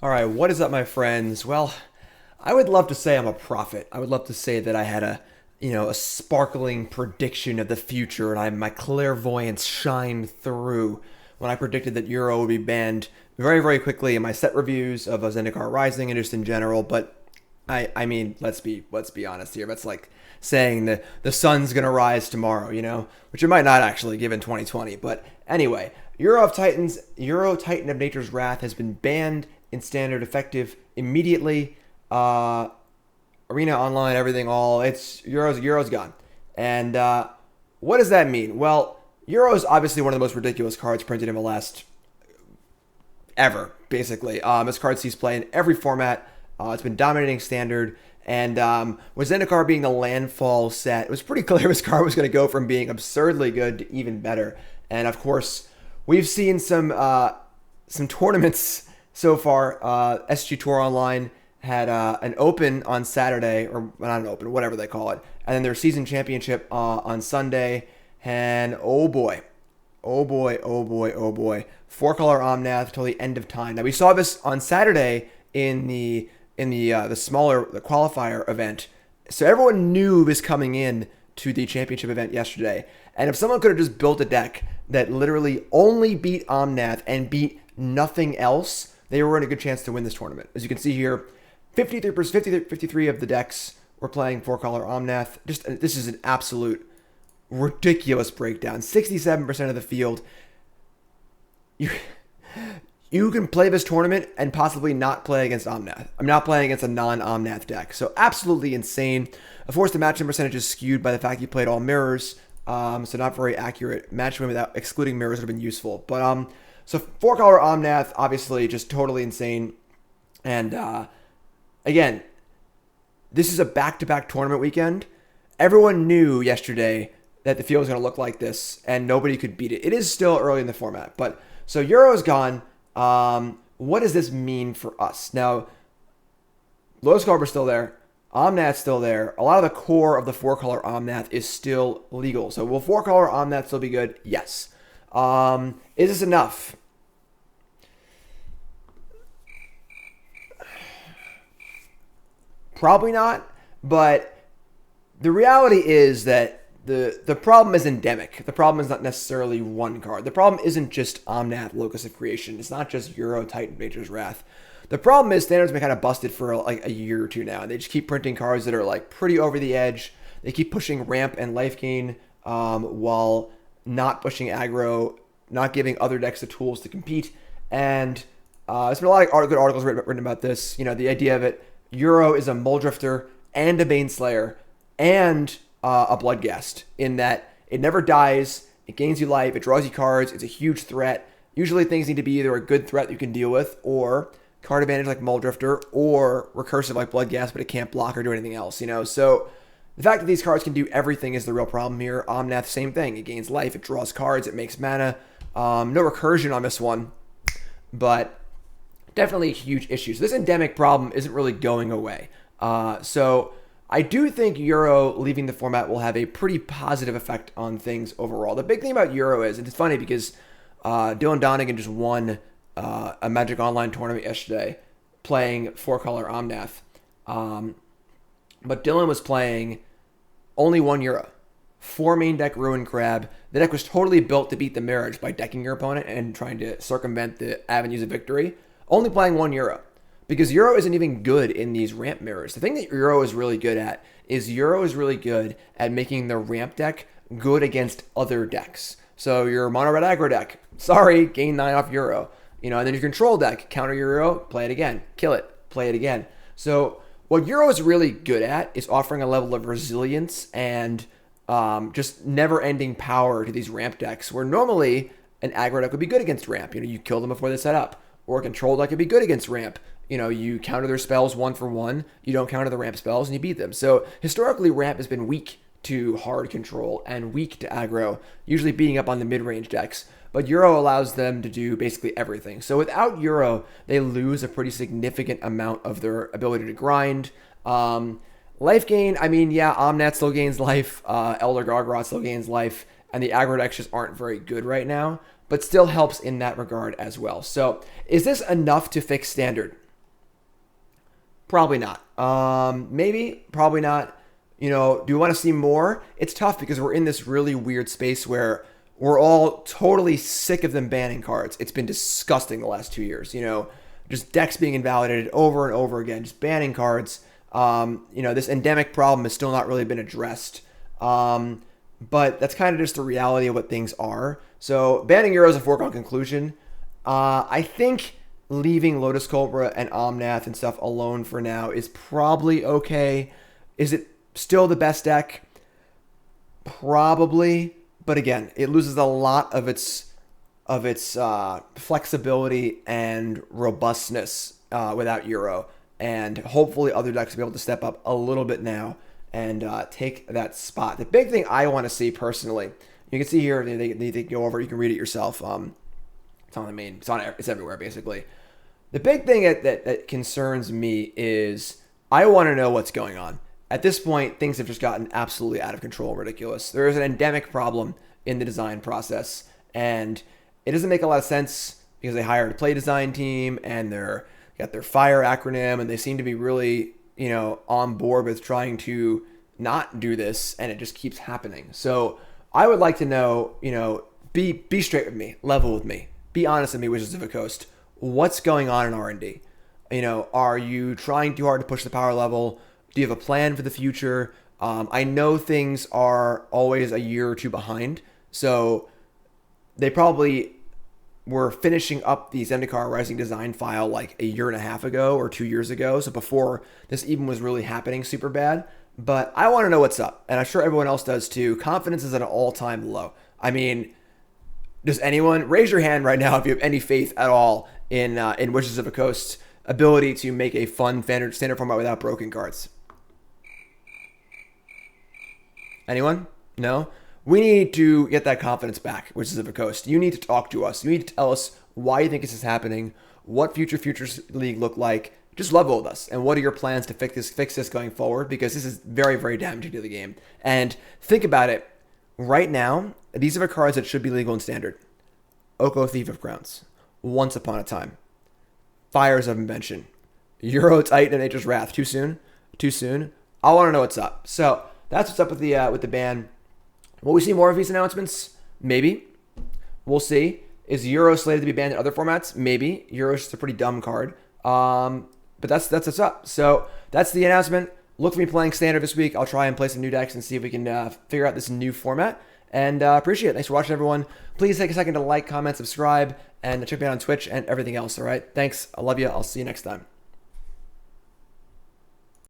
All right, what is up, my friends? Well, I would love to say I'm a prophet. I would love to say that I had a sparkling prediction of the future, and my clairvoyance shined through when I predicted that Euro would be banned very, very quickly in my set reviews of Zendikar Rising and just in general. But I mean, let's be honest here. That's like saying that the sun's gonna rise tomorrow, which it might not actually, given 2020. But anyway, Euro Titan of Nature's Wrath has been banned in standard, effective immediately. Arena Online, everything, it's Euro's gone. And what does that mean? Well, Euro is obviously one of the most ridiculous cards printed in the last ever, basically. This card sees play in every format. It's been dominating standard. And with Zendikar being the landfall set, it was pretty clear this card was going to go from being absurdly good to even better. And of course, we've seen some tournaments so far. SG Tour Online had an open on Saturday, or not an open, whatever they call it, and then their season championship on Sunday. And oh boy, 4-color Omnath till the end of time. Now we saw this on Saturday in the smaller qualifier event, so everyone knew this coming in to the championship event yesterday. And if someone could have just built a deck that literally only beat Omnath and beat nothing else, they were in a good chance to win this tournament. As you can see here, 53 of the decks were playing 4-color Omnath. This is an absolute ridiculous breakdown. 67% of the field. You can play this tournament and possibly not play against Omnath. I'm not playing against a non-Omnath deck. So absolutely insane. Of course, the match-win percentage is skewed by the fact you played all mirrors. So not very accurate. Match-win without excluding mirrors would have been useful. But so 4-color Omnath, obviously just totally insane. And again, this is a back-to-back tournament weekend. Everyone knew yesterday that the field was going to look like this, and nobody could beat it. It is still early in the format. But so Euro's gone. What does this mean for us? Now, Lotus Carver's still there. Omnath's still there. A lot of the core of the 4-color Omnath is still legal. So will 4-color Omnath still be good? Yes. Is this enough? Probably not. But the reality is that the problem is endemic. The problem is not necessarily one card. The problem isn't just Omnath, Locus of Creation. It's not just Euro Titan Nature's Wrath. The problem is Standard's been kind of busted for like a year or two now. And they just keep printing cards that are like pretty over the edge. They keep pushing ramp and life gain while not pushing aggro, not giving other decks the tools to compete. And there's been a lot of good articles written about this. The idea of it. Euro is a Muldrifter and a Baneslayer and a Bloodghast, in that it never dies, it gains you life, it draws you cards, it's a huge threat. Usually things need to be either a good threat you can deal with, or card advantage like Muldrifter, or recursive like Bloodghast, but it can't block or do anything else, So the fact that these cards can do everything is the real problem here. Omnath, same thing. It gains life, it draws cards, it makes mana. No recursion on this one, but definitely a huge issue. So this endemic problem isn't really going away. So I do think Euro leaving the format will have a pretty positive effect on things overall. The big thing about Euro is, and it's funny because Dylan Donegan just won a Magic Online tournament yesterday playing 4-color Omnath. But Dylan was playing only 1 Euro. 4 main deck Ruin Crab. The deck was totally built to beat the Mirage by decking your opponent and trying to circumvent the avenues of victory. Only playing 1 Euro. Because Euro isn't even good in these ramp mirrors. The thing that Euro is really good at is making the ramp deck good against other decks. So your mono red aggro deck, sorry, gain 9 off Euro. And then your control deck, counter Euro, play it again, kill it, play it again. So what Euro is really good at is offering a level of resilience and just never-ending power to these ramp decks, where normally an aggro deck would be good against ramp. You kill them before they set up. Or a control deck could be good against ramp. You counter their spells 1 for 1. You don't counter the ramp spells and you beat them. So historically, ramp has been weak to hard control and weak to aggro, usually beating up on the mid-range decks. But Euro allows them to do basically everything. So without Euro, they lose a pretty significant amount of their ability to grind. Life gain, Omnath still gains life. Elder Gargoth still gains life. And the aggro decks just aren't very good right now, but still helps in that regard as well. So is this enough to fix Standard? Probably not. Maybe, probably not. Do we want to see more? It's tough because we're in this really weird space where we're all totally sick of them banning cards. It's been disgusting the last 2 years. Just decks being invalidated over and over again, just banning cards. This endemic problem has still not really been addressed. But that's kind of just the reality of what things are. So banning Euro is a foregone conclusion. I think leaving Lotus Cobra and Omnath and stuff alone for now is probably okay. Is it still the best deck? Probably. But again, it loses a lot of its flexibility and robustness without Euro. And hopefully other decks will be able to step up a little bit now and take that spot. The big thing I want to see personally, you can see here, they go over, you can read it yourself. It's on the main, it's everywhere basically. The big thing that concerns me is I want to know what's going on. At this point, things have just gotten absolutely out of control and ridiculous. There is an endemic problem in the design process, and it doesn't make a lot of sense because they hired a play design team and they're got their FIRE acronym, and they seem to be really, on board with trying to not do this, and it just keeps happening. So I would like to know, be straight with me, level with me, be honest with me, Wizards of the Coast. What's going on in R&D? Are you trying too hard to push the power level? Do you have a plan for the future? I know things are always a year or two behind, so they probably were finishing up the Zendikar Rising design file like a year and a half ago or 2 years ago, so before this even was really happening super bad. But I want to know what's up, and I'm sure everyone else does too. Confidence is at an all-time low. I mean, does anyone raise your hand right now if you have any faith at all in Wizards of the Coast's ability to make a fun standard format without broken cards? Anyone? No? We need to get that confidence back, Wizards of the Coast. You need to talk to us. You need to tell us why you think this is happening, what Futures League look like. Just level with us. And what are your plans to fix this going forward? Because this is very, very damaging to the game. And think about it. Right now, these are the cards that should be legal in Standard. Oko, Thief of Crowns. Once Upon a Time. Fires of Invention. Euro, Titan, and Nature's Wrath. Too soon? Too soon? I want to know what's up. So that's what's up with the ban. Will we see more of these announcements? Maybe. We'll see. Is Euro slated to be banned in other formats? Maybe. Euro's just a pretty dumb card. But that's what's up. So that's the announcement. Look for me playing Standard this week. I'll try and play some new decks and see if we can figure out this new format. And appreciate it. Thanks for watching, everyone. Please take a second to like, comment, subscribe, and check me out on Twitch and everything else, all right? Thanks. I love you. I'll see you next time.